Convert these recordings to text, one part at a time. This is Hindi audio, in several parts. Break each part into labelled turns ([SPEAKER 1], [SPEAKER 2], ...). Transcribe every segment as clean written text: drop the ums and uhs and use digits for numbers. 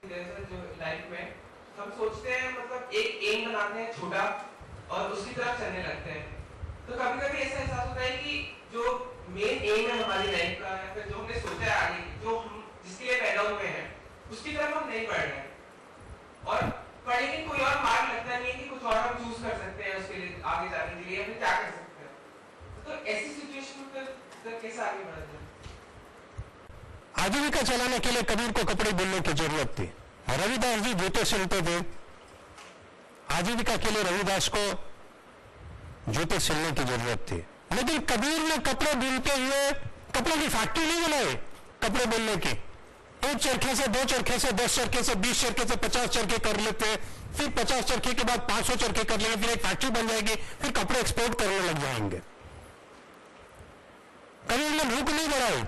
[SPEAKER 1] जैसे जो लाइफ में हम सोचते हैं, मतलब एक एम बनाते हैं छोटा और उसकी तरफ चलने लगते हैं। तो कभी कभी ऐसा एहसास होता है कि जो मेन एम है हमारी लाइफ का, या फिर जो हमने सोचा है आगे, जो हम जिसके लिए पैदा हुए हैं, उसकी तरफ हम नहीं बढ़ रहे हैं, और पढ़ने की कोई और मार्ग लगता नहीं है कि कुछ और हम चूज कर सकते हैं उसके लिए, आगे जाने के लिए हम क्या कर सकते हैं। तो ऐसी सिचुएशन में फिर कैसे आगे बढ़ते हैं?
[SPEAKER 2] आजीविका चलाने के लिए कबीर को कपड़े बुनने की जरूरत थी। रविदास जी जूते सिलते थे। आजीविका के लिए रविदास को जूते सिलने की जरूरत थी, लेकिन कबीर ने कपड़े बुनते हुए कपड़े की फैक्ट्री नहीं बनाई कपड़े बुनने की। एक चरखे से, दो चरखे से, 10 चरखे से, 20 चरखे से 50 चरखे कर लेते, फिर 50 चरखे के बाद 500 चरखे कर लेंगे, फिर एक फैक्ट्री बन जाएगी, फिर कपड़े एक्सपोर्ट करने लग जाएंगे। कबीर ने भूख नहीं बढ़ाई।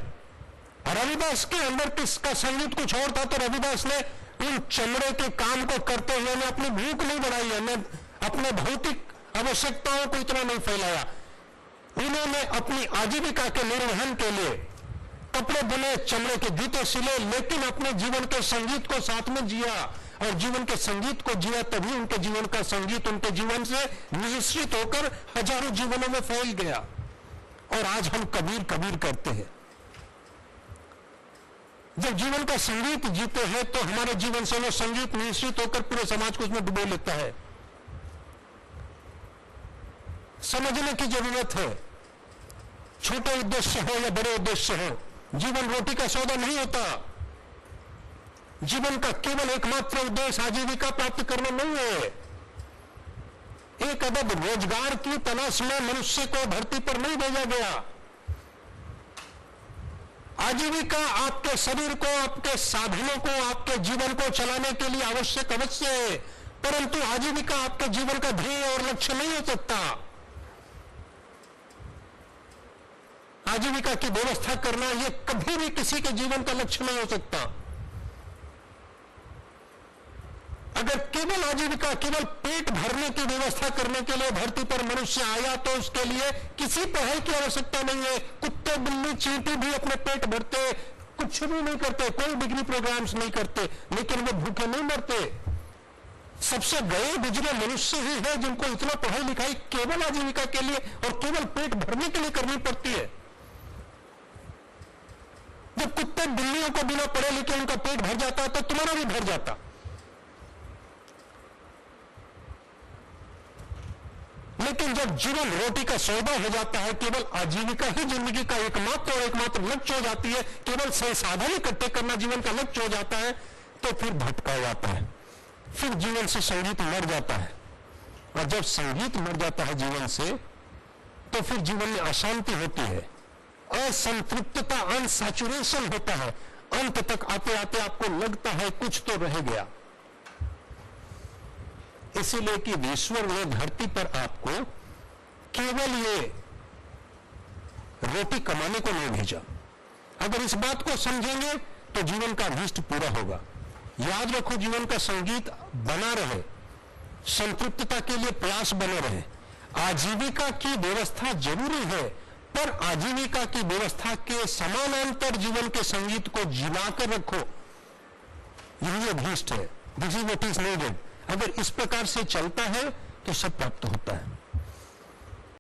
[SPEAKER 2] रविदास के अंदर किसका संगीत कुछ और था, तो रविदास ने उन चमड़े के काम को करते हुए ने अपनी भूख नहीं बढ़ाई है, ने अपने भौतिक आवश्यकताओं को इतना नहीं फैलाया। उन्होंने अपनी आजीविका के निर्वहन के लिए कपड़े बुने, चमड़े के जूते सिले, लेकिन अपने जीवन के संगीत को साथ में जिया, और जीवन के संगीत को जिया तभी उनके जीवन का संगीत उनके जीवन से निश्चित होकर हजारों जीवनों में फैल गया। और आज हम कबीर कबीर करते हैं। जब जीवन का संगीत जीते हैं तो हमारे जीवन से वो संगीत निश्चित होकर पूरे समाज को उसमें डुबो लेता है। समझने की जरूरत है, छोटे उद्देश्य हो या बड़े उद्देश्य हो, जीवन रोटी का सौदा नहीं होता। जीवन का केवल एकमात्र उद्देश्य आजीविका प्राप्त करना नहीं है। एक अदब रोजगार की तलाश में मनुष्य को धरती पर नहीं भेजा गया। आजीविका आपके शरीर को, आपके साधनों को, आपके जीवन को चलाने के लिए आवश्यक अवश्य है, परंतु आजीविका आपके जीवन का ध्येय और लक्ष्य नहीं हो सकता। आजीविका की व्यवस्था करना यह कभी भी किसी के जीवन का लक्ष्य नहीं हो सकता। अगर केवल आजीविका, केवल पेट भरने की व्यवस्था करने के लिए धरती पर मनुष्य आया तो उसके लिए किसी पढ़ाई की आवश्यकता नहीं है। कुत्ते, बिल्ली, चींटी भी अपने पेट भरते, कुछ भी नहीं करते, कोई डिग्री प्रोग्राम्स नहीं करते, लेकिन वो भूखे नहीं मरते। सबसे गए गुजरे मनुष्य ही है जिनको इतना पढ़ाई लिखाई केवल आजीविका के लिए और केवल पेट भरने के लिए करनी पड़ती है। जब कुत्ते बिल्लियों को बिना पढ़े लिखे उनका पेट भर जाता है तो तुम्हारा भी भर जाता। लेकिन जब जीवन रोटी का सौदा हो जाता है, केवल आजीविका ही जिंदगी का एकमात्र और एकमात्र लक्ष्य हो जाती है, केवल संसाधन इकट्ठे करना जीवन का लक्ष्य हो जाता है, तो फिर भटका जाता है, फिर जीवन से संगीत मर जाता है। और जब संगीत मर जाता है जीवन से, तो फिर जीवन में अशांति होती है, असंतृप्तता, अनसैचुरेशन होता है। अंत तक आते आते आपको लगता है कुछ तो रह गया। इसीलिए कि ईश्वर ने धरती पर आपको केवल ये रोटी कमाने को नहीं भेजा। अगर इस बात को समझेंगे तो जीवन का अभीष्ट पूरा होगा। याद रखो, जीवन का संगीत बना रहे, संतृप्तता के लिए प्रयास बने रहे। आजीविका की व्यवस्था जरूरी है, पर आजीविका की व्यवस्था के समानांतर जीवन के संगीत को जिला कर रखो, यही अभीष्ट है। This is what is needed. अगर इस प्रकार से चलता है तो सब प्राप्त होता है।